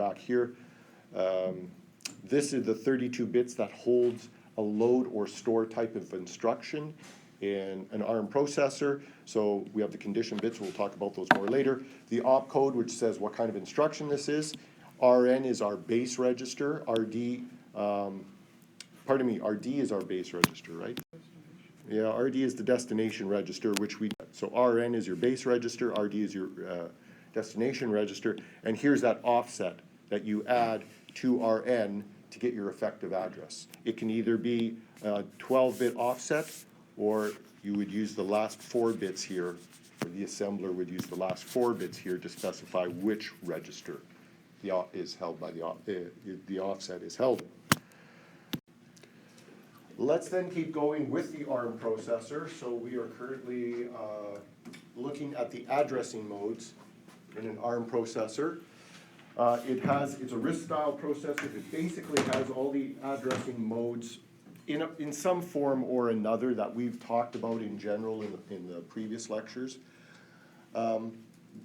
back here. This is the 32 bits that holds a load or store type of instruction in an ARM processor. So we have the condition bits, we'll talk about those more later. The opcode, which says what kind of instruction this is. RN is our base register. RD, RD is our base register, right? Yeah, RD is the destination register, which we, so RN is your base register, RD is your destination register, and here's that offset that you add to RN to get your effective address. It can either be a 12-bit offset, or you would use the last 4 bits here, or the assembler would use the last 4 bits here to specify which register is held by the offset is held. Let's then keep going with the ARM processor. So we are currently looking at the addressing modes in an ARM processor. It's a RISC-style processor. It basically has all the addressing modes in some form or another that we've talked about in general in the previous lectures.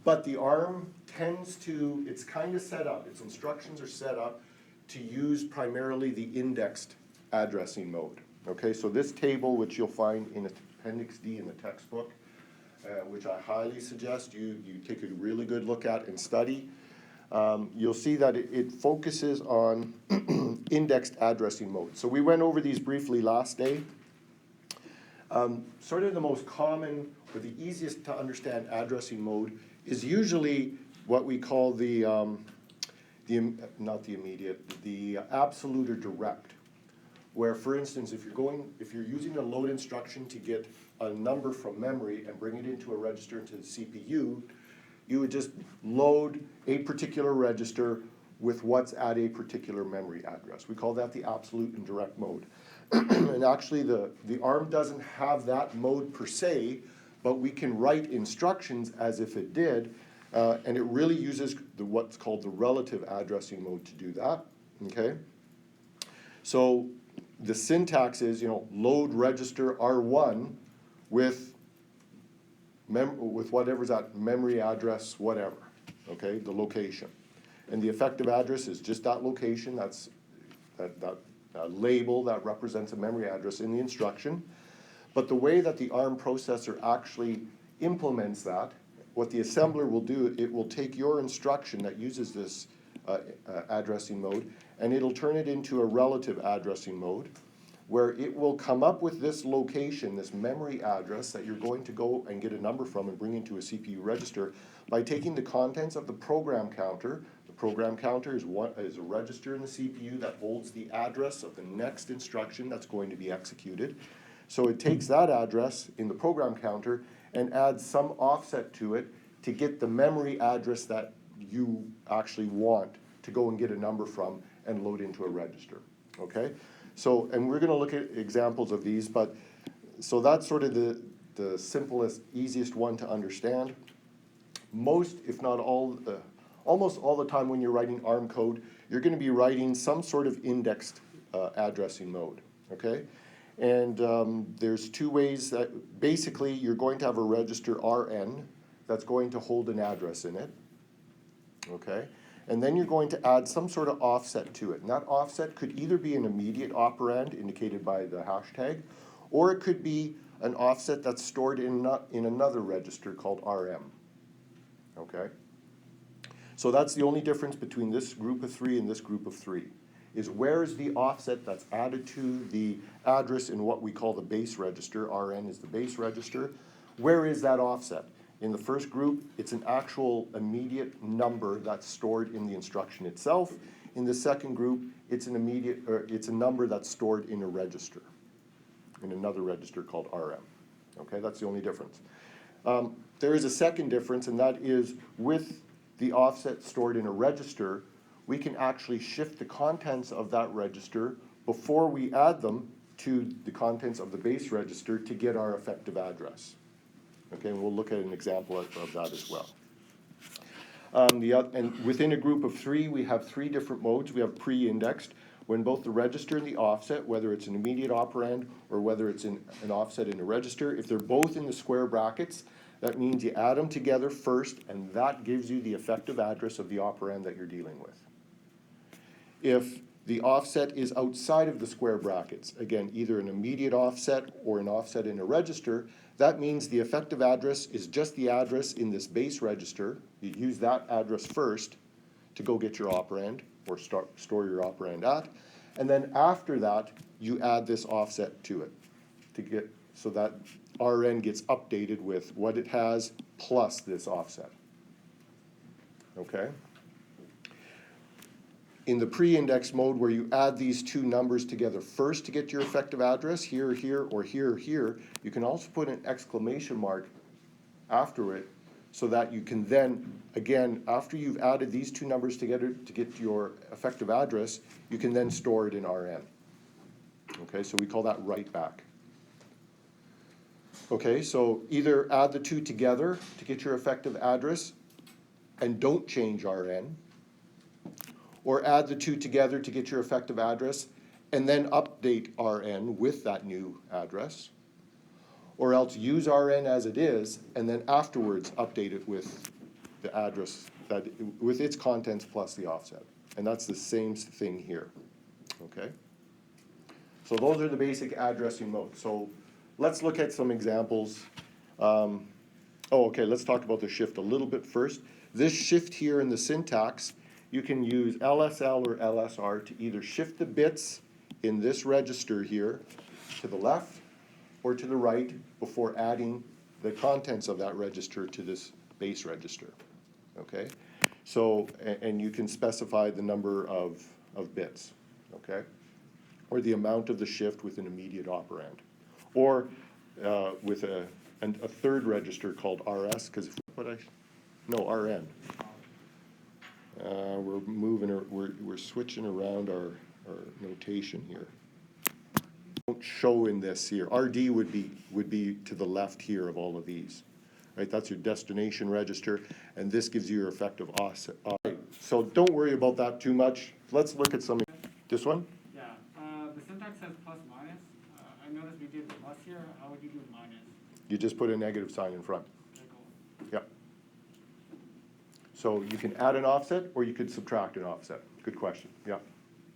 But the ARM tends to, it's kind of set up, its instructions are set up to use primarily the indexed addressing mode. Okay, so this table, which you'll find in Appendix D in the textbook, which I highly suggest you take a really good look at and study, you'll see that it focuses on indexed addressing mode. So we went over these briefly last day. Sort of the most common or the easiest to understand addressing mode is usually what we call the absolute or direct, where, for instance, if you're using a load instruction to get a number from memory and bring it into a register into the CPU, you would just load a particular register with what's at a particular memory address. We call that the absolute and direct mode. And actually the ARM doesn't have that mode per se, but we can write instructions as if it did, and it really uses what's called the relative addressing mode to do that, okay? So the syntax is, load register R1 with whatever's at memory address, whatever, okay, the location. And the effective address is just that location, that's that label that represents a memory address in the instruction. But the way that the ARM processor actually implements that, what the assembler will do, it will take your instruction that uses this addressing mode, and it'll turn it into a relative addressing mode, where it will come up with this location, this memory address that you're going to go and get a number from and bring into a CPU register by taking the contents of the program counter. The program counter is a register in the CPU that holds the address of the next instruction that's going to be executed. So it takes that address in the program counter and adds some offset to it to get the memory address that you actually want to go and get a number from and load into a register, okay? So, and we're going to look at examples of these, but so that's sort of the simplest, easiest one to understand. Most, if not all, almost all the time when you're writing ARM code, you're going to be writing some sort of indexed addressing mode, okay? And there's 2 ways that basically you're going to have a register RN that's going to hold an address in it, okay? And then you're going to add some sort of offset to it. And that offset could either be an immediate operand indicated by the hashtag, or it could be an offset that's stored in another register called RM, okay? So that's the only difference between this group of 3 and this group of 3, is where's the offset that's added to the address in what we call the base register. RN is the base register. Where is that offset? In the first group, it's an actual immediate number that's stored in the instruction itself. In the second group, it's a number that's stored in a register, in another register called RM. Okay, that's the only difference. There is a second difference, and that is with the offset stored in a register, we can actually shift the contents of that register before we add them to the contents of the base register to get our effective address. Okay, and we'll look at an example of that as well. And within a group of 3, we have 3 different modes. We have pre-indexed, when both the register and the offset, whether it's an immediate operand or whether it's an offset in a register, if they're both in the square brackets, that means you add them together first, and that gives you the effective address of the operand that you're dealing with. if the offset is outside of the square brackets, again, either an immediate offset or an offset in a register, that means the effective address is just the address in this base register. You use that address first to go get your operand or store your operand at. And then after that, you add this offset to it to get so that RN gets updated with what it has plus this offset. Okay? In the pre-index mode where you add these two numbers together first to get your effective address, here, here, or here, here, you can also put an exclamation mark after it so that you can then, again, after you've added these two numbers together to get your effective address, you can then store it in RN. Okay, so we call that write back. Okay, so either add the two together to get your effective address and don't change RN, or add the two together to get your effective address and then update RN with that new address, or else use RN as it is and then afterwards update it with the address, that with its contents plus the offset. And that's the same thing here, okay? So those are the basic addressing modes. So let's look at some examples. Let's talk about the shift a little bit first. This shift here in the syntax, you can use LSL or LSR to either shift the bits in this register here to the left or to the right before adding the contents of that register to this base register, okay? So, and you can specify the number of bits, okay? Or the amount of the shift with an immediate operand. Or with a third register called RS, because RN. We're switching around our notation here. Don't show in this here. RD would be to the left here of all of these, right? That's your destination register, and this gives you your effective offset. All right, so don't worry about that too much. Let's look at some. This one? Yeah, the syntax says plus minus. I noticed we did plus here. How would you do minus? You just put a negative sign in front. Okay, cool. Yep. So you can add an offset or you could subtract an offset. Good question. Yeah.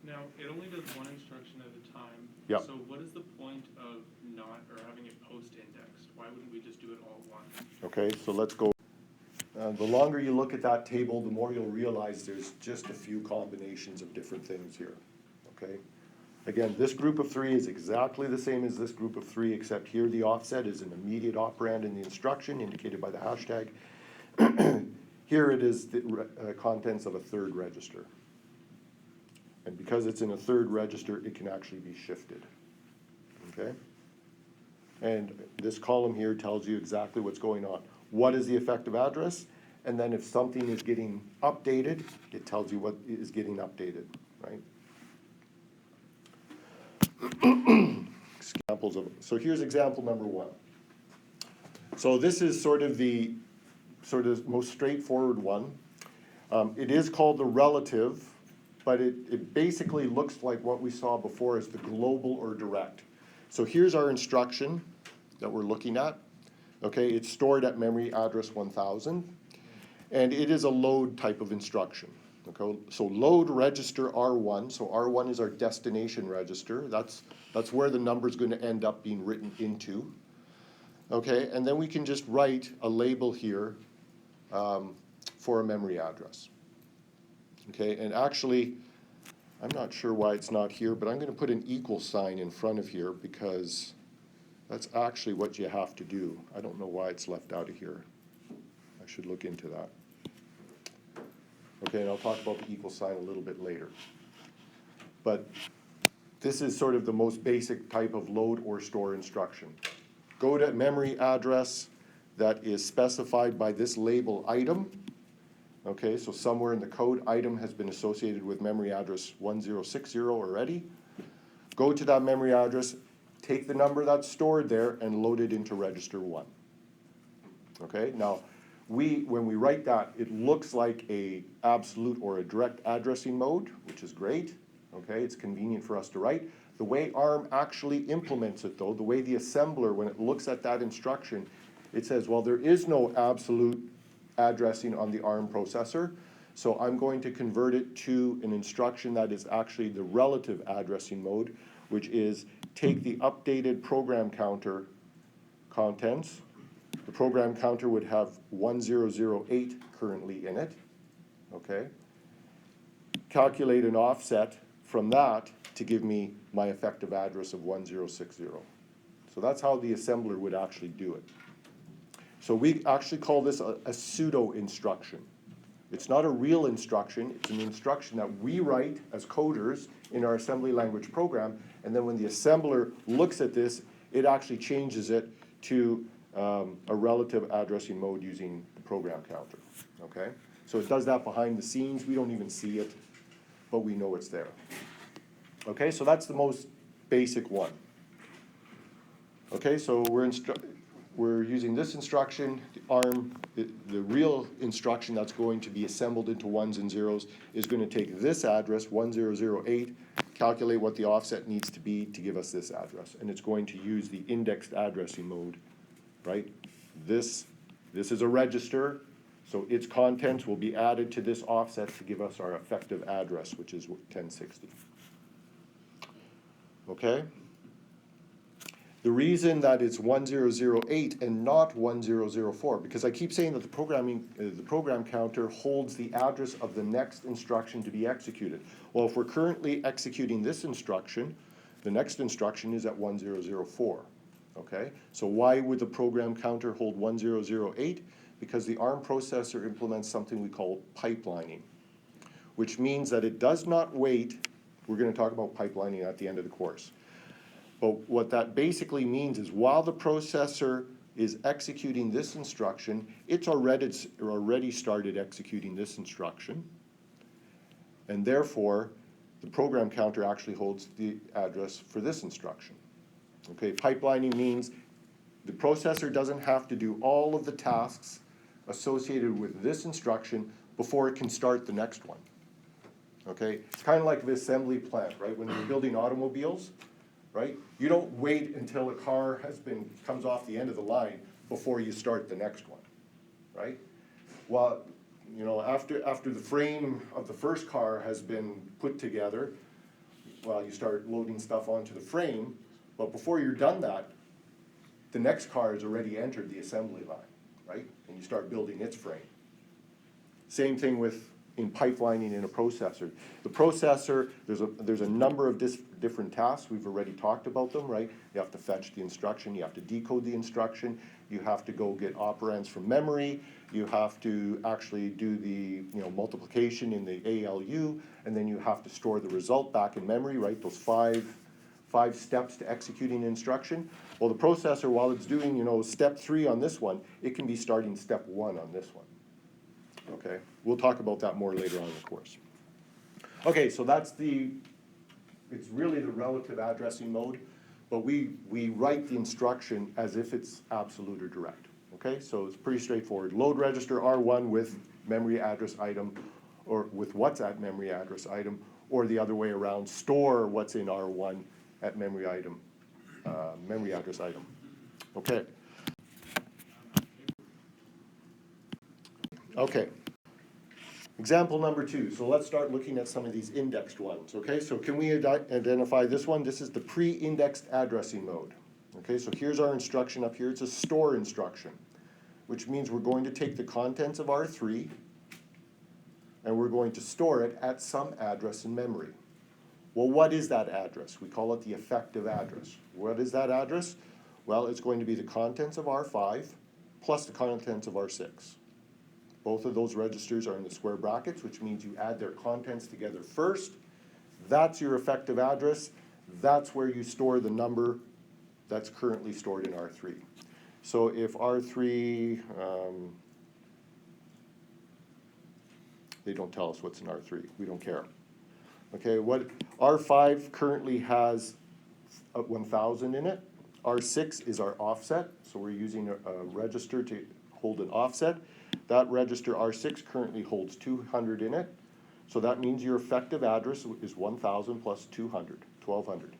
Now, it only does one instruction at a time. Yep. So what is the point of not, or having it post-indexed? Why wouldn't we just do it all at once? Okay, so let's go. The longer you look at that table, the more you'll realize there's just a few combinations of different things here. Okay. Again, this group of three is exactly the same as this group of three, except here the offset is an immediate operand in the instruction indicated by the hashtag. Here it is the contents of a third register. And because it's in a third register, it can actually be shifted, okay? And this column here tells you exactly what's going on. What is the effective address? And then if something is getting updated, it tells you what is getting updated, right? Examples of, so here's example number one. So this is sort of the most straightforward one. It is called the relative, but it basically looks like what we saw before as the global or direct. So here's our instruction that we're looking at. Okay, it's stored at memory address 1000, and it is a load type of instruction. Okay, so load register R1. So R1 is our destination register. That's where the number is going to end up being written into. Okay, and then we can just write a label here for a memory address. Okay, and actually, I'm not sure why it's not here, but I'm going to put an equal sign in front of here because that's actually what you have to do. I don't know why it's left out of here. I should look into that. Okay, and I'll talk about the equal sign a little bit later. But this is sort of the most basic type of load or store instruction. Go to memory address that is specified by this label item. Okay, so somewhere in the code, item has been associated with memory address 1060 already. Go to that memory address, take the number that's stored there, and load it into register 1. Okay, now, when we write that, it looks like a absolute or a direct addressing mode, which is great. Okay, it's convenient for us to write. The way ARM actually implements it, though, the way the assembler, when it looks at that instruction, it says, well, there is no absolute addressing on the ARM processor, So I'm going to convert it to an instruction that is actually the relative addressing mode, which is take the updated program counter contents. The program counter would have 1008 currently in it, okay? Calculate an offset from that to give me my effective address of 1060. So that's how the assembler would actually do it. So we actually call this a pseudo instruction. It's not a real instruction, it's an instruction that we write as coders in our assembly language program, and then when the assembler looks at this, it actually changes it to a relative addressing mode using the program counter, okay? So it does that behind the scenes, we don't even see it, but we know it's there. Okay, so that's the most basic one. Okay, so we're using this instruction, the ARM, the real instruction that's going to be assembled into ones and zeros is going to take this address, 1008, calculate what the offset needs to be to give us this address. And it's going to use the indexed addressing mode, right? This is a register, so its contents will be added to this offset to give us our effective address, which is 1060. Okay? The reason that it's 1008 and not 1004, because I keep saying that the program counter holds the address of the next instruction to be executed. Well, if we're currently executing this instruction, the next instruction is at 1004. Okay? So why would the program counter hold 1008? Because the ARM processor implements something we call pipelining, which means that it does not wait. We're going to talk about pipelining at the end of the course. But what that basically means is while the processor is executing this instruction, it's already started executing this instruction. And therefore, the program counter actually holds the address for this instruction. Okay, pipelining means the processor doesn't have to do all of the tasks associated with this instruction before it can start the next one. Okay, it's kind of like the assembly plant, right? When you're building automobiles, right? You don't wait until a car comes off the end of the line before you start the next one, right? Well, you know, after the frame of the first car has been put together, well, you start loading stuff onto the frame, but before you're done that, the next car has already entered the assembly line, right? And you start building its frame. Same thing in pipelining in a processor. The processor, there's a number of different tasks. We've already talked about them, right? You have to fetch the instruction, you have to decode the instruction, you have to go get operands from memory, you have to actually do the multiplication in the ALU, and then you have to store the result back in memory, right? Those five steps to executing an instruction. Well, the processor, while it's doing step 3 on this one, it can be starting step 1 on this one. Okay, we'll talk about that more later on in the course. Okay, so it's really the relative addressing mode, but we write the instruction as if it's absolute or direct. Okay, so it's pretty straightforward. Load register R1 with memory address item, or with what's at memory address item, or the other way around, store what's in R1 at memory address item. Okay. Okay. Example number 2. So let's start looking at some of these indexed ones. Okay, so can we identify this one? This is the pre-indexed addressing mode. Okay, so here's our instruction up here. It's a store instruction, which means we're going to take the contents of R3 and we're going to store it at some address in memory. Well, what is that address? We call it the effective address. What is that address? Well, it's going to be the contents of R5 plus the contents of R6. Both of those registers are in the square brackets, which means you add their contents together first. That's your effective address. That's where you store the number that's currently stored in R3. So if R3, they don't tell us what's in R3. We don't care. Okay, what R5 currently has 1,000 in it. R6 is our offset, so we're using a register to hold an offset. That register R6 currently holds 200 in it, so that means your effective address is 1,000 plus 200, 1,200.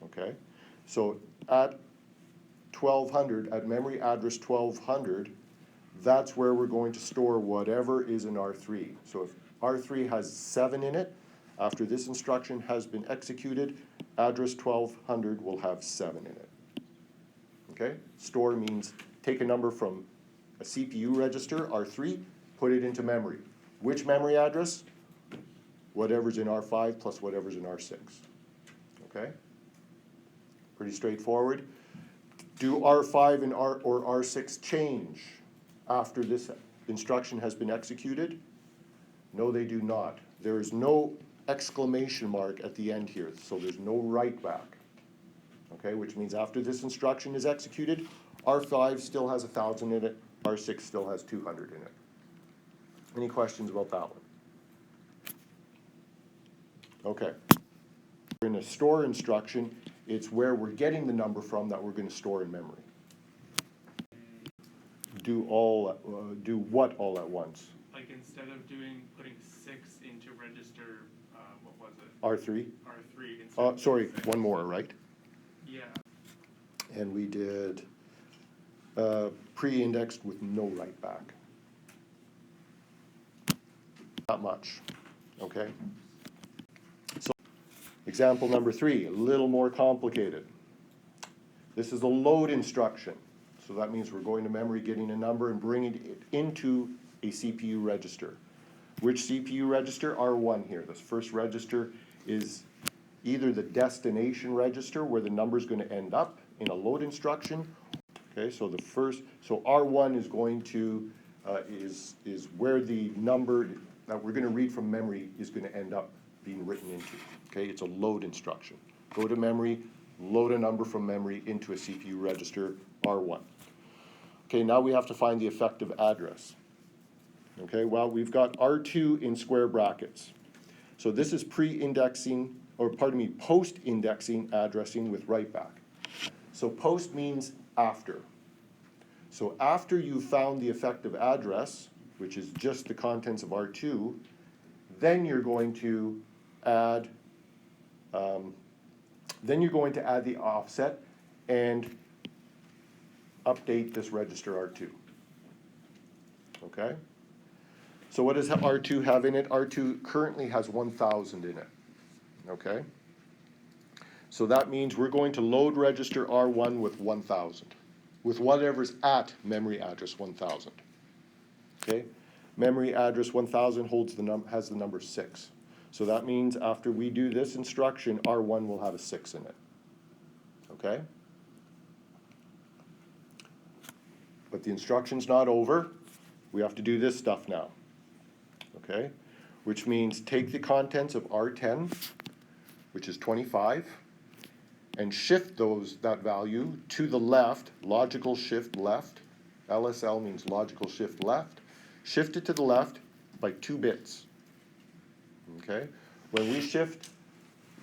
Okay, so at 1,200, at memory address 1,200, that's where we're going to store whatever is in R3. So if R3 has 7 in it, after this instruction has been executed, address 1200 will have 7 in it. Okay? Store means take a number from a CPU register, R3, put it into memory. Which memory address? Whatever's in R5 plus whatever's in R6. Okay? Pretty straightforward. Do R5 and or R6 change after this instruction has been executed? No, they do not. There is no exclamation mark at the end here, so there's no write back. Okay, which means after this instruction is executed, R5 still has 1,000 in it, R6 still has 200 in it. Any questions about that one? Okay. In a store instruction, it's where we're getting the number from that we're going to store in memory. Do what all at once? Like instead of putting 6 into register, what was it? R3? R3. Instead of Sorry, 6. one more, right? Yeah. And we did pre-indexed with no write back. Not much, okay? So example number 3, a little more complicated. This is a load instruction. So that means we're going to memory, getting a number, and bringing it into a CPU register. Which CPU register? R1 here. This first register is either the destination register where the number is going to end up in a load instruction. Okay, so so R1 is going to, is where the number that we're going to read from memory is going to end up being written into. Okay, it's a load instruction. Go to memory, load a number from memory into a CPU register, R1. Okay, now we have to find the effective address. Okay, well, we've got R2 in square brackets. So this is pre-indexing, or pardon me, post-indexing addressing with write back. So post means after. So after you've found the effective address, which is just the contents of R2, then you're going to add the offset and update this register R2. Okay? So what does R2 have in it? R2 currently has 1,000 in it. Okay? So that means we're going to load register R1 with 1,000, with whatever's at memory address 1,000. Okay? Memory address 1,000 has the number 6. So that means after we do this instruction, R1 will have a 6 in it. Okay? But the instruction's not over. We have to do this stuff now. Okay? Which means take the contents of R10, which is 25, and shift that value to the left, logical shift left. LSL means logical shift left. Shift it to the left by 2 bits. Okay? When we shift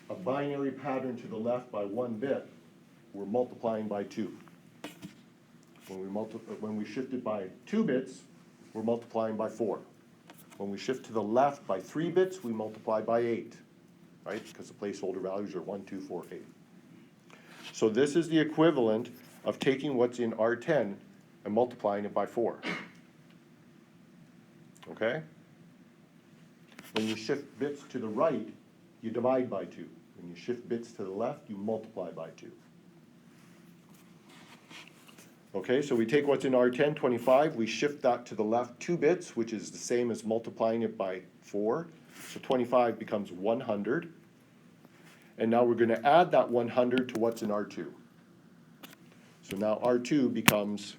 a binary pattern to the left by 1 bit, we're multiplying by 2. When we shift it by 2 bits, we're multiplying by 4. When we shift to the left by 3 bits, we multiply by 8, right? Because the placeholder values are 1, 2, 4, 8. So this is the equivalent of taking what's in R10 and multiplying it by 4. Okay? When you shift bits to the right, you divide by 2. When you shift bits to the left, you multiply by 2. Okay, so we take what's in R10, 25, we shift that to the left 2 bits, which is the same as multiplying it by 4. So 25 becomes 100. And now we're going to add that 100 to what's in R2. So now R2 becomes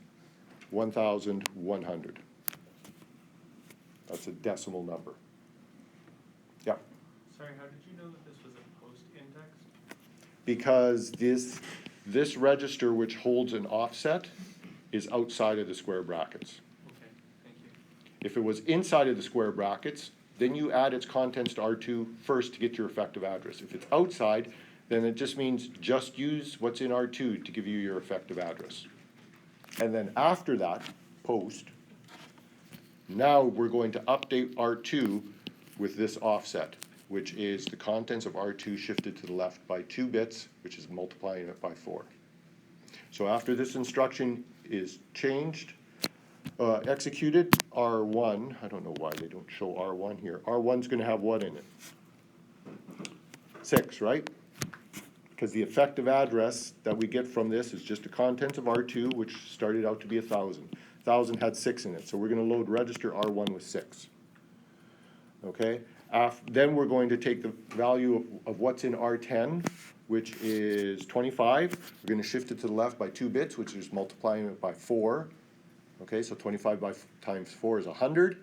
1,100. That's a decimal number. Yeah. Sorry, how did you know that this was a post-indexed? Because this register, which holds an offset, is outside of the square brackets. Okay, thank you. If it was inside of the square brackets, then you add its contents to R2 first to get your effective address. If it's outside, then it just means just use what's in R2 to give you your effective address. And then after that, post, now we're going to update R2 with this offset, which is the contents of R2 shifted to the left by 2 bits, which is multiplying it by 4. So after this instruction is changed, Executed, R1, I don't know why they don't show R1 here. R1's gonna have what in it? 6, right? Because the effective address that we get from this is just the contents of R2, which started out to be 1,000. 1,000 had 6 in it, so we're gonna load register R1 with 6. Okay? Then we're going to take the value of what's in R10, which is 25. We're gonna shift it to the left by 2 bits, which is multiplying it by 4. Okay, so 25 times 4 is 100.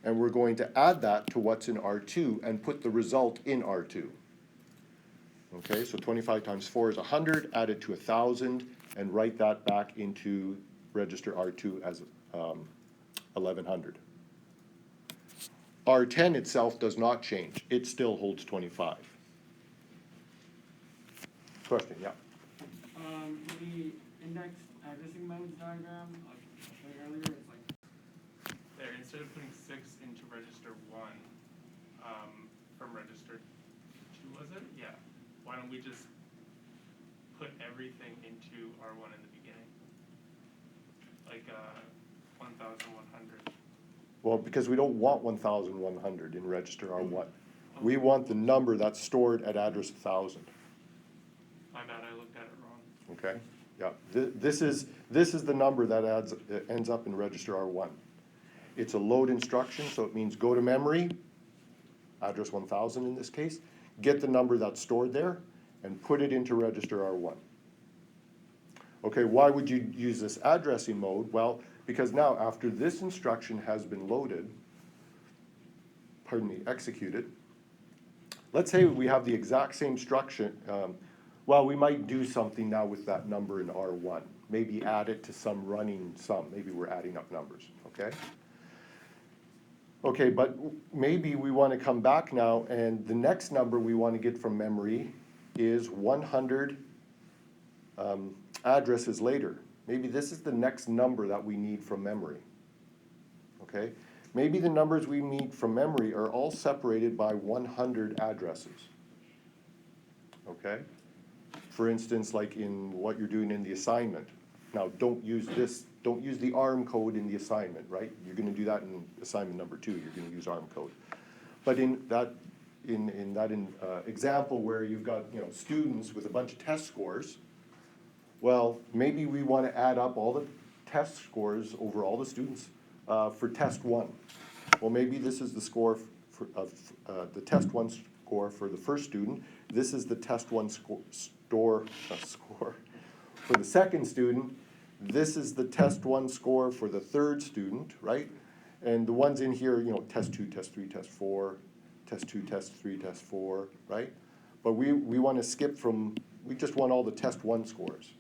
And we're going to add that to what's in R2 and put the result in R2. Okay, so 25 times 4 is 100, add it to 1,000, and write that back into register R2 as 1,100. R10 itself does not change. It still holds 25. Question, yeah. The index addressing modes diagram, like I showed you earlier, it's like, There, instead of putting 6 into register 1, from register 2, was it? Yeah. Why don't we just put everything into R1 in the beginning? Like, 1,100. Well, because we don't want 1,100 in register R1. We want the number that's stored at address 1,000. My bad, I looked at it wrong. Okay, yeah, this is the number that ends up in register R1. It's a load instruction, so it means go to memory, address 1,000 in this case, get the number that's stored there, and put it into register R1. Okay, why would you use this addressing mode? Well, because now after this instruction has been loaded, executed, let's say we have the exact same instruction. Well, we might do something now with that number in R1. Maybe add it to some running sum. Maybe we're adding up numbers, okay? Okay, but maybe we want to come back now, and the next number we want to get from memory is 100 addresses later. Maybe this is the next number that we need from memory, okay? Maybe the numbers we need from memory are all separated by 100 addresses, okay? For instance, like in what you're doing in the assignment. Now, don't use the ARM code in the assignment, right? You're gonna do that in assignment number 2, you're gonna use ARM code. But in that example where you've got, students with a bunch of test scores, well, maybe we wanna add up all the test scores over all the students for test 1. Well, maybe this is the score of the test 1 score for the first student. This is the test 1 score for the second student. This is the test 1 score for the third student, right? And the ones in here, test 2, test 3, test 4, test 2, test 3, test 4, right? But we want to skip we just want all the test 1 scores.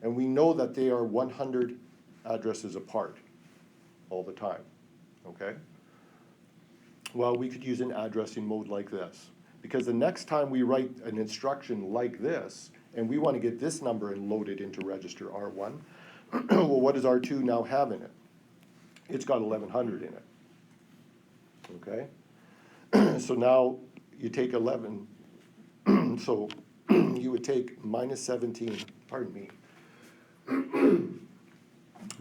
And we know that they are 100 addresses apart all the time, okay? Well, we could use an addressing mode like this. Because the next time we write an instruction like this, and we want to get this number and load it into register R1, well, what does R2 now have in it? It's got 1,100 in it, okay? So now you take 11, so you would take minus 17, pardon me.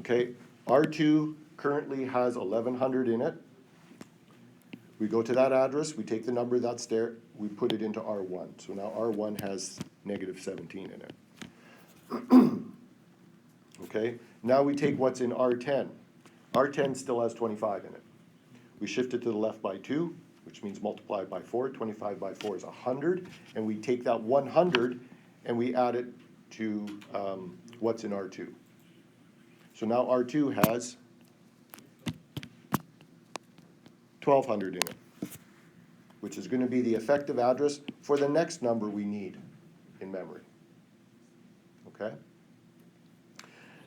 Okay, R2 currently has 1,100 in it. We go to that address, we take the number that's there, we put it into R1. So now R1 has negative 17 in it. Okay, now we take what's in R10. R10 still has 25 in it. We shift it to the left by 2, which means multiply by 4. 25 by 4 is 100. And we take that 100 and we add it to what's in R2. So now R2 has 1,200 in it, which is going to be the effective address for the next number we need in memory. Okay?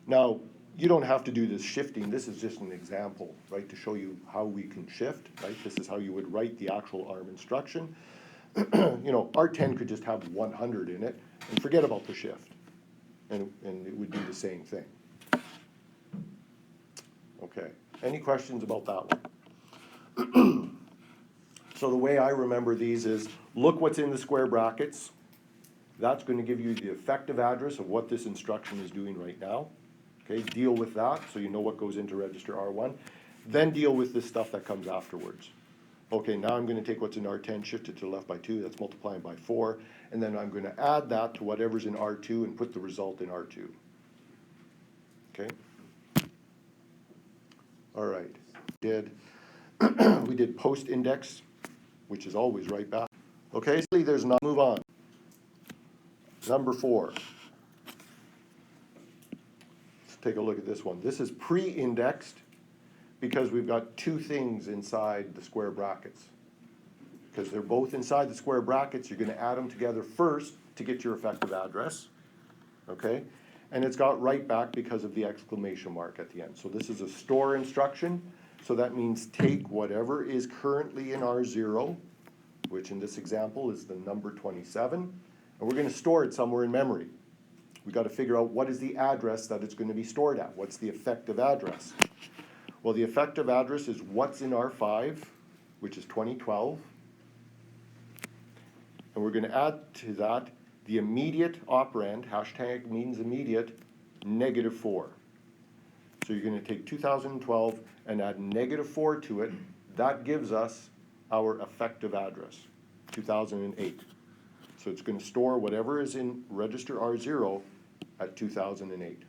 Now, you don't have to do this shifting. This is just an example, right, to show you how we can shift, right? This is how you would write the actual ARM instruction. R10 could just have 100 in it and forget about the shift, and it would do the same thing. Okay, any questions about that one? So the way I remember these is, look what's in the square brackets. That's going to give you the effective address of what this instruction is doing right now. Okay, deal with that so you know what goes into register R1. Then deal with this stuff that comes afterwards. Okay, now I'm going to take what's in R10, shift it to the left by 2, that's multiplying by 4, and then I'm going to add that to whatever's in R2 and put the result in R2. Okay? All right. We did post index, which is always right back. Okay, so there's not, move on. Number 4. Let's take a look at this one. This is pre-indexed because we've got two things inside the square brackets. Because they're both inside the square brackets, you're going to add them together first to get your effective address. Okay? And it's got right back because of the exclamation mark at the end. So this is a store instruction. So that means take whatever is currently in R0, which in this example is the number 27, and we're going to store it somewhere in memory. We've got to figure out what is the address that it's going to be stored at. What's the effective address? Well, the effective address is what's in R5, which is 2012. And we're going to add to that the immediate operand, hashtag means immediate, -4. So you're going to take 2012 and add -4 to it. That gives us our effective address, 2008. So it's going to store whatever is in register R0 at 2008.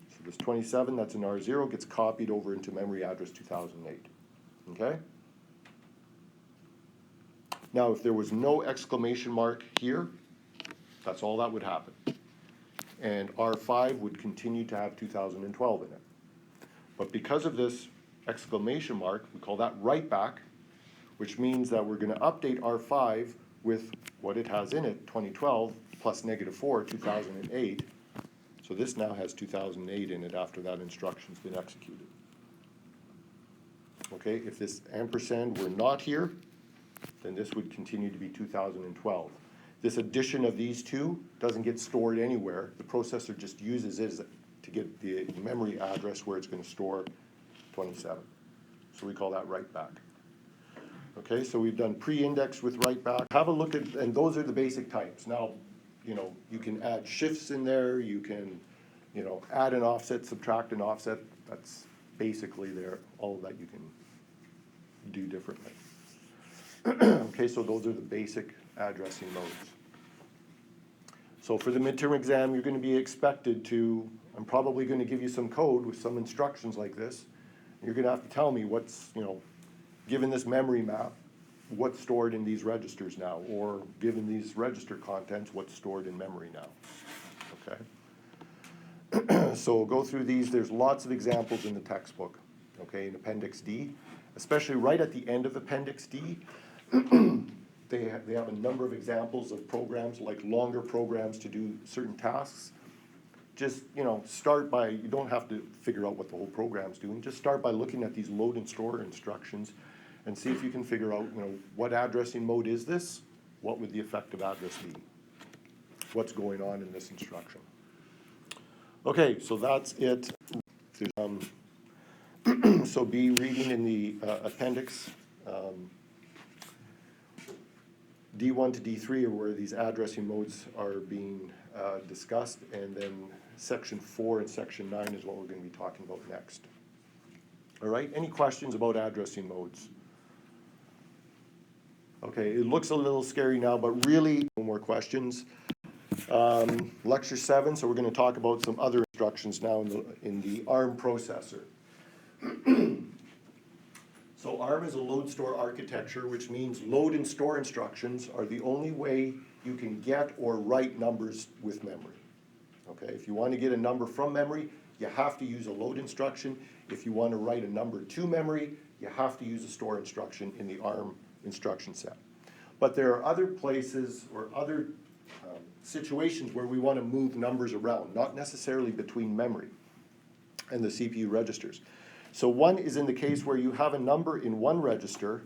So this 27 that's in R0 gets copied over into memory address 2008. Okay? Now, if there was no exclamation mark here, that's all that would happen. And R5 would continue to have 2012 in it. But because of this exclamation mark, we call that write back, which means that we're going to update R5 with what it has in it, 2012 plus -4, 2008. So this now has 2008 in it after that instruction's been executed. Okay, if this ampersand were not here, then this would continue to be 2012. This addition of these two doesn't get stored anywhere. The processor just uses it to get the memory address where it's going to store 27. So we call that write back. Okay, so we've done pre-index with write back. Have a look at, and those are the basic types. Now, you know, you can add shifts in there. You can, you know, add an offset, subtract an offset. That's basically there, all that you can do differently. Okay, so those are the basic addressing modes. So for the midterm exam, you're going to be expected to, I'm probably going to give you some code with some instructions like this. You're going to have to tell me what's, you know, given this memory map, what's stored in these registers now, or given these register contents, what's stored in memory now. Okay? So we'll go through these. There's lots of examples in the textbook, okay, in Appendix D, especially right at the end of Appendix D. They have a number of examples of programs, like longer programs to do certain tasks. Just, you know, start by, you don't have to figure out what the whole program's doing. Just start by looking at these load and store instructions and see if you can figure out, you know, what addressing mode is this? What would the effective address be? What's going on in this instruction? Okay, so that's it. So be reading in the appendix. D1 to D3 are where these addressing modes are being discussed, and then section 4 and section 9 is what we're going to be talking about next. All right, any questions about addressing modes? Okay, it looks a little scary now, but really, no more questions. Lecture 7, so we're going to talk about some other instructions now in the ARM processor. So ARM is a load store architecture, which means load and store instructions are the only way you can get or write numbers with memory. Okay, if you want to get a number from memory, you have to use a load instruction. If you want to write a number to memory, you have to use a store instruction in the ARM instruction set. But there are other places or other situations where we want to move numbers around, not necessarily between memory and the CPU registers. So one is in the case where you have a number in one register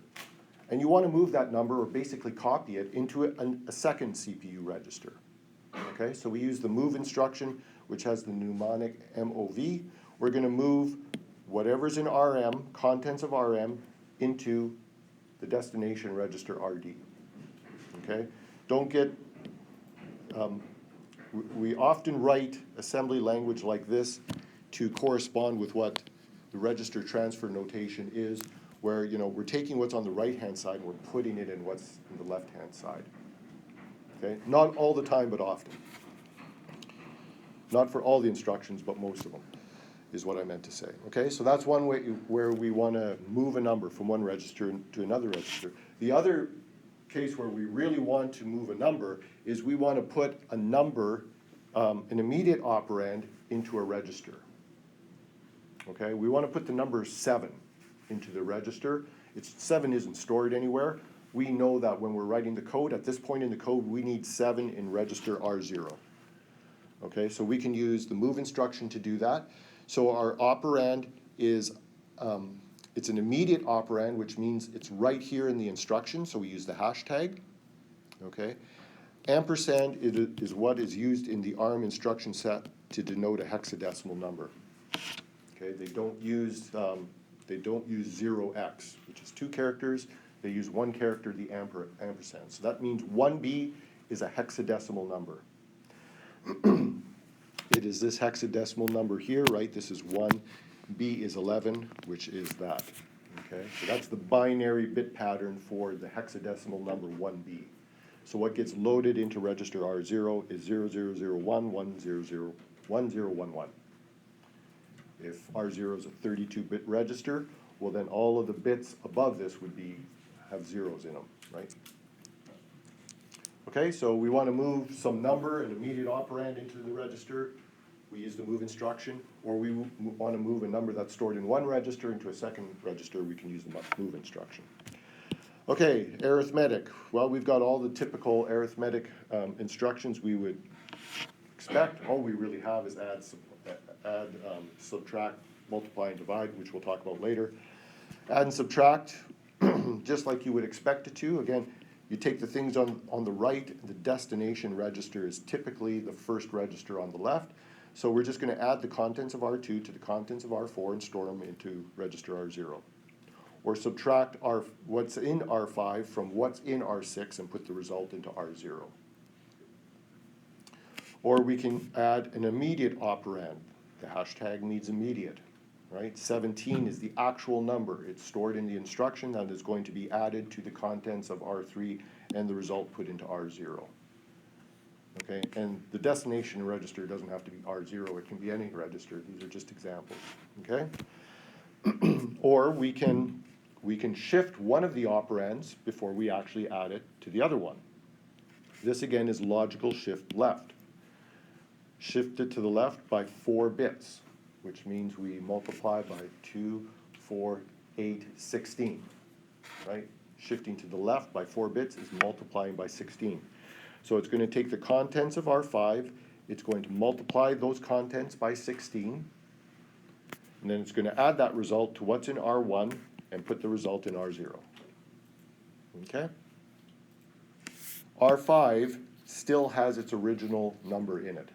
and you want to move that number or basically copy it into a second CPU register. Okay, so we use the move instruction, which has the mnemonic MOV. We're going to move whatever's in RM, contents of RM, into the destination register RD. Okay, don't get we often write assembly language like this to correspond with what the register transfer notation is, where, you know, we're taking what's on the right-hand side and we're putting it in what's in the left-hand side. Okay, not all the time, but often. Not for all the instructions, but most of them, is what I meant to say. Okay, so that's one way where we want to move a number from one register to another register. The other case where we really want to move a number is we want to put a number, an immediate operand, into a register. Okay, we want to put the number 7 into the register. 7 isn't stored anywhere. We know that when we're writing the code, at this point in the code, we need 7 in register R0. Okay, so we can use the move instruction to do that. So our operand is, it's an immediate operand, which means it's right here in the instruction, so we use the hashtag. Okay, ampersand is what is used in the ARM instruction set to denote a hexadecimal number. Okay, they don't use 0x, which is 2 characters. They use 1 character, the ampersand. So that means 1B is a hexadecimal number. It is this hexadecimal number here, right? This is 1. B is 11, which is that. Okay, so that's the binary bit pattern for the hexadecimal number 1B. So what gets loaded into register R0 is 0001 100 1011. If R0 is a 32-bit register, well then all of the bits above this would have zeros in them, right? Okay, so we want to move some number, an immediate operand, into the register. We use the move instruction, or we want to move a number that's stored in one register into a second register, we can use the move instruction. Okay, arithmetic. Well, we've got all the typical arithmetic instructions we would expect. All we really have is add, subtract, multiply, and divide, which we'll talk about later. Add and subtract, just like you would expect it to. Again, you take the things on the right, the destination register is typically the first register on the left. So we're just going to add the contents of R2 to the contents of R4 and store them into register R0. Or subtract what's in R5 from what's in R6 and put the result into R0. Or we can add an immediate operand. The hashtag needs immediate, right? 17 is the actual number. It's stored in the instruction that is going to be added to the contents of R3 and the result put into R0. Okay, and the destination register doesn't have to be R0, it can be any register. These are just examples, okay? Or we can shift one of the operands before we actually add it to the other one. This again is logical shift left. Shift it to the left by 4 bits, which means we multiply by 2, 4, 8, 16, right? Shifting to the left by 4 bits is multiplying by 16. So it's going to take the contents of R5, it's going to multiply those contents by 16, and then it's going to add that result to what's in R1 and put the result in R0. Okay? R5 still has its original number in it.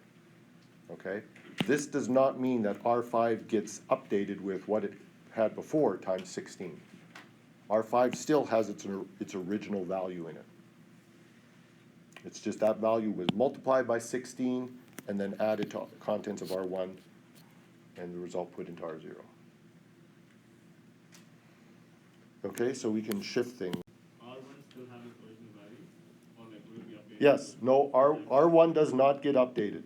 Okay? This does not mean that R5 gets updated with what it had before times 16. R5 still has its original value in it. It's just that value was multiplied by 16 and then added to the contents of R1 and the result put into R0. Okay, so we can shift things. R1 still have its original value, or like will it be updated? Yes, no, R1 does not get updated.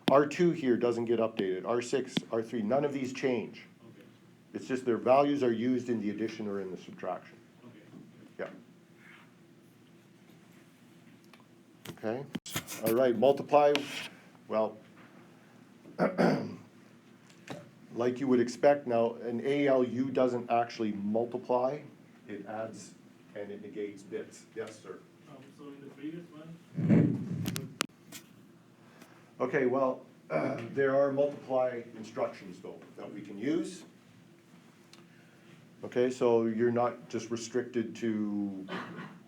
R2 here doesn't get updated. R6, R3, none of these change. Okay, It's just their values are used in the addition or in the subtraction. okay. Yeah. Okay, all right, multiply, well, like you would expect now, an ALU doesn't actually multiply, it adds and it negates bits. Yes, sir? So in the previous one, Okay, well, there are multiply instructions though that we can use. Okay, so you're not just restricted to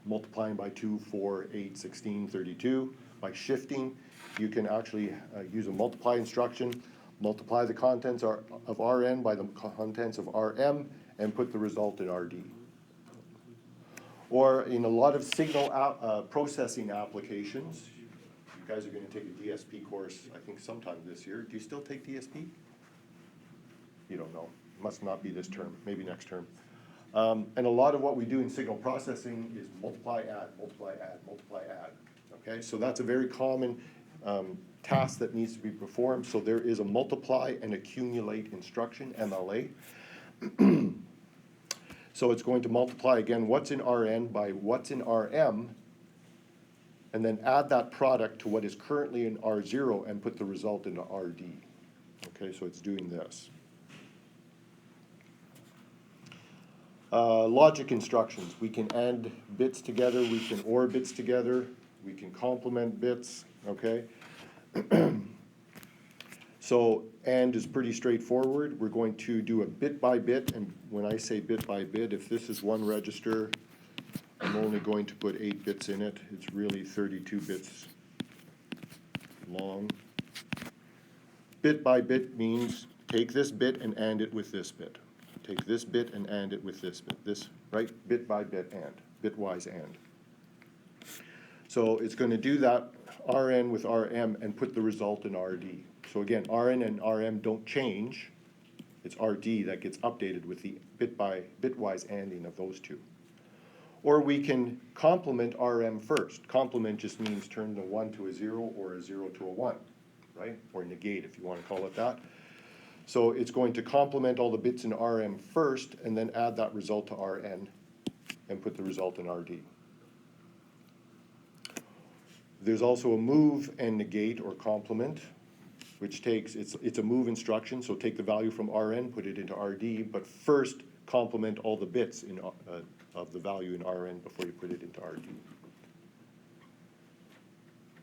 multiplying by 2, 4, 8, 16, 32. By shifting, you can actually use a multiply instruction, multiply the contents of Rn by the contents of Rm, and put the result in Rd. Or in a lot of signal processing applications, you guys are gonna take a DSP course, I think sometime this year. Do you still take DSP? You don't know. Must not be this term, maybe next term. And a lot of what we do in signal processing is multiply, add, multiply, add, multiply, add. Okay, so that's a very common task that needs to be performed. So there is a multiply and accumulate instruction, MLA. So it's going to multiply again what's in Rn by what's in Rm, and then add that product to what is currently in R0 and put the result into Rd. Okay, so it's doing this. Logic instructions. We can AND bits together, we can OR bits together, we can complement bits, okay? So AND is pretty straightforward. We're going to do a bit by bit, and when I say bit by bit, if this is one register, I'm only going to put 8 bits in it. It's really 32 bits long. Bit by bit means take this bit and AND it with this bit. Take this bit and AND it with this bit. This, right? Bit by bit AND. Bitwise AND. So it's going to do that Rn with Rm and put the result in Rd. So again, Rn and Rm don't change. It's Rd that gets updated with the bitwise ANDing of those two. Or we can complement Rm first. Complement just means turn the 1 to a 0 or a 0 to a 1, right? Or negate if you want to call it that. So it's going to complement all the bits in Rm first and then add that result to Rn and put the result in Rd. There's also a move and negate or complement, which takes, it's a move instruction, so take the value from Rn, put it into Rd, but first complement all the bits in, of the value in Rn before you put it into Rd.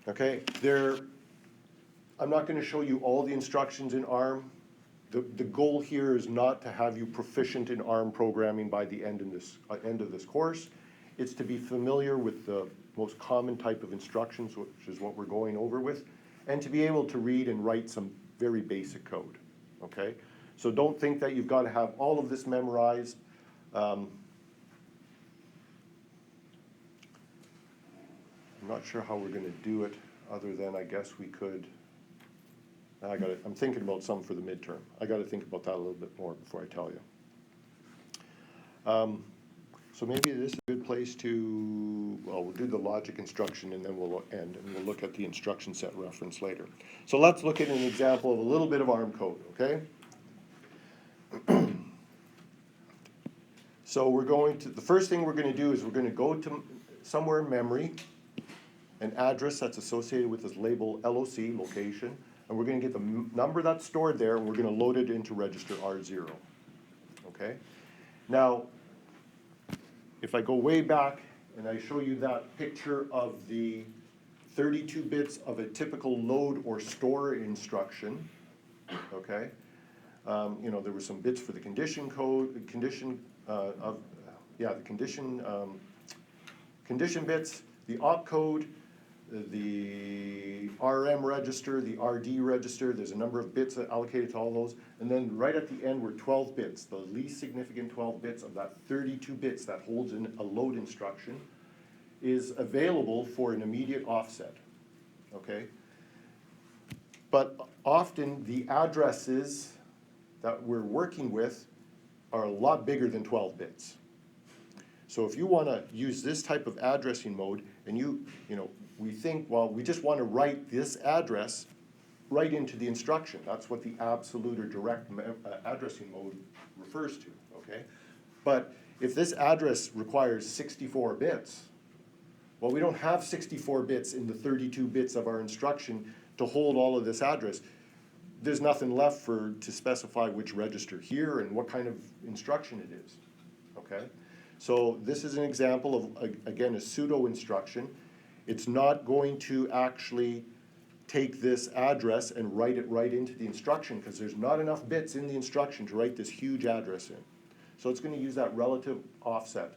Okay, I'm not going to show you all the instructions in ARM. The goal here is not to have you proficient in ARM programming by the end of this course. It's to be familiar with the most common type of instructions, which is what we're going over with, and to be able to read and write some very basic code, okay? So don't think that you've got to have all of this memorized. I'm not sure how we're going to do it, other than I guess we could. I'm thinking about some for the midterm. I got to think about that a little bit more before I tell you. So maybe this is a good place to, well, we'll do the logic instruction and then we'll end, and we'll look at the instruction set reference later. So let's look at an example of a little bit of ARM code, okay? So we're going to, the first thing we're going to do is we're going to go to somewhere in memory, an address that's associated with this label LOC, location, and we're going to get the number that's stored there, and we're going to load it into register R0, okay? Now, if I go way back and I show you that picture of the 32 bits of a typical load or store instruction, okay? You know, there were some bits for the condition code, condition bits, the opcode, the RM register, the RD register. There's a number of bits allocated to all those. And then right at the end were 12 bits, the least significant 12 bits of that 32 bits that holds in a load instruction is available for an immediate offset, okay? But often the addresses that we're working with are a lot bigger than 12 bits. So if you want to use this type of addressing mode, and you know, we think, well, we just want to write this address right into the instruction. That's what the absolute or direct addressing mode refers to, okay? But if this address requires 64 bits, well, we don't have 64 bits in the 32 bits of our instruction to hold all of this address. There's nothing left to specify which register here and what kind of instruction it is, okay? So this is an example of, again, a pseudo instruction. It's not going to actually take this address and write it right into the instruction because there's not enough bits in the instruction to write this huge address in. So it's going to use that relative offset,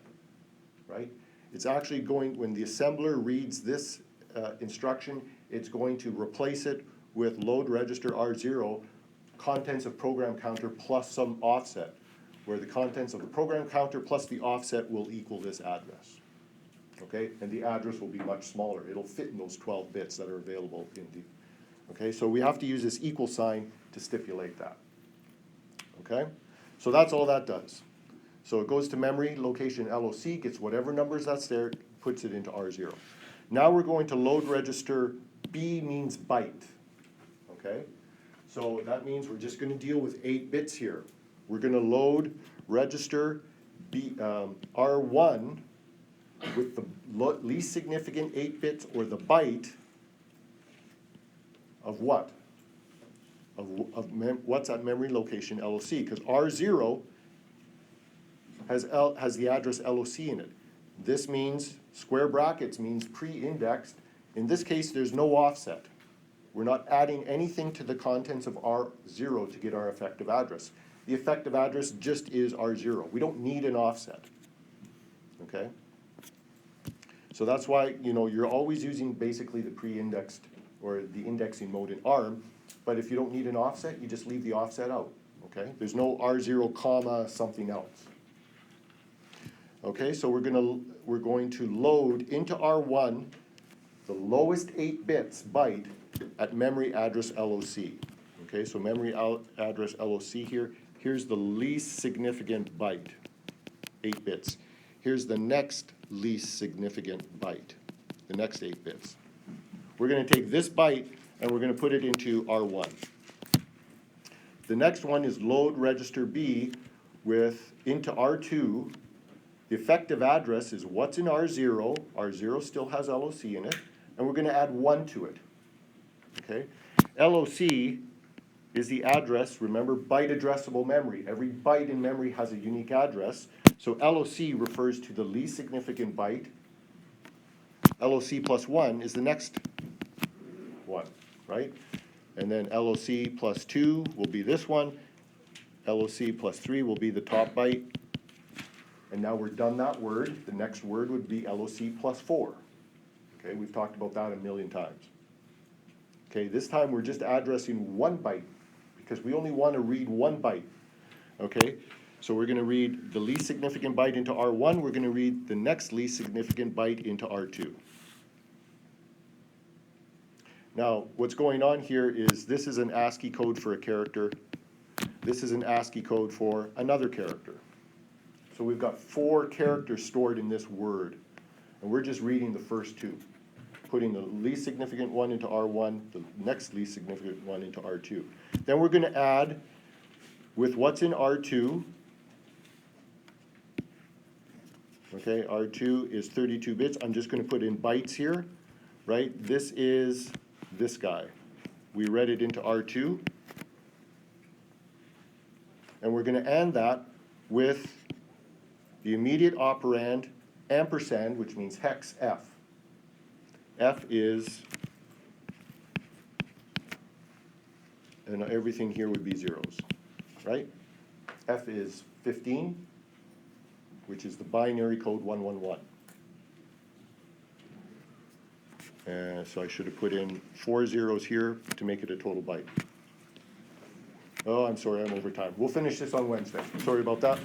right? It's actually going, when the assembler reads this instruction, it's going to replace it with load register R0, contents of program counter plus some offset, where the contents of the program counter plus the offset will equal this address. okay? And the address will be much smaller. It'll fit in those 12 bits that are available in the, okay? So we have to use this equal sign to stipulate that, okay? So that's all that does. So it goes to memory, location LOC, gets whatever numbers that's there, puts it into R0. Now we're going to load register B means byte, okay? So that means we're just gonna deal with 8 bits here. We're gonna load register B, R1 with the least significant 8 bits or the byte of what? What's that memory location LOC? Because R0 has the address LOC in it. This means, square brackets means pre-indexed. In this case, there's no offset. We're not adding anything to the contents of R0 to get our effective address. The effective address just is R0. We don't need an offset, okay? So that's why, you know, you're always using basically the pre-indexed or the indexing mode in ARM, but if you don't need an offset, you just leave the offset out, okay? There's no R0 comma something else. Okay, so we're going to load into R1 the lowest 8 bits byte at memory address LOC. Okay, so memory address LOC here. Here's the least significant byte, 8 bits. Here's the next least significant byte, the next 8 bits. We're going to take this byte and we're going to put it into R1. The next one is load register B into R2. The effective address is what's in R0. R0 still has LOC in it, and we're going to add 1 to it. Okay? LOC is the address, remember, byte addressable memory. Every byte in memory has a unique address. So LOC refers to the least significant byte. LOC plus 1 is the next one, right? And then LOC plus 2 will be this one. LOC plus 3 will be the top byte. And now we're done that word. The next word would be LOC plus 4. Okay, we've talked about that a million times. Okay, this time we're just addressing 1 byte because we only want to read 1 byte. Okay, so we're going to read the least significant byte into R1. We're going to read the next least significant byte into R2. Now, what's going on here is this is an ASCII code for a character. This is an ASCII code for another character. So we've got 4 characters stored in this word, and we're just reading the first 2, putting the least significant one into R1, the next least significant one into R2. Then we're going to add with what's in R2. Okay, R2 is 32 bits. I'm just going to put in bytes here, right? This is this guy. We read it into R2, and we're going to AND that with the immediate operand ampersand, which means hex F. F is, and everything here would be zeros, right? F is 15, which is the binary code 111. So I should have put in 4 zeros here to make it a total byte. Oh, I'm sorry, I'm over time. We'll finish this on Wednesday. Sorry about that.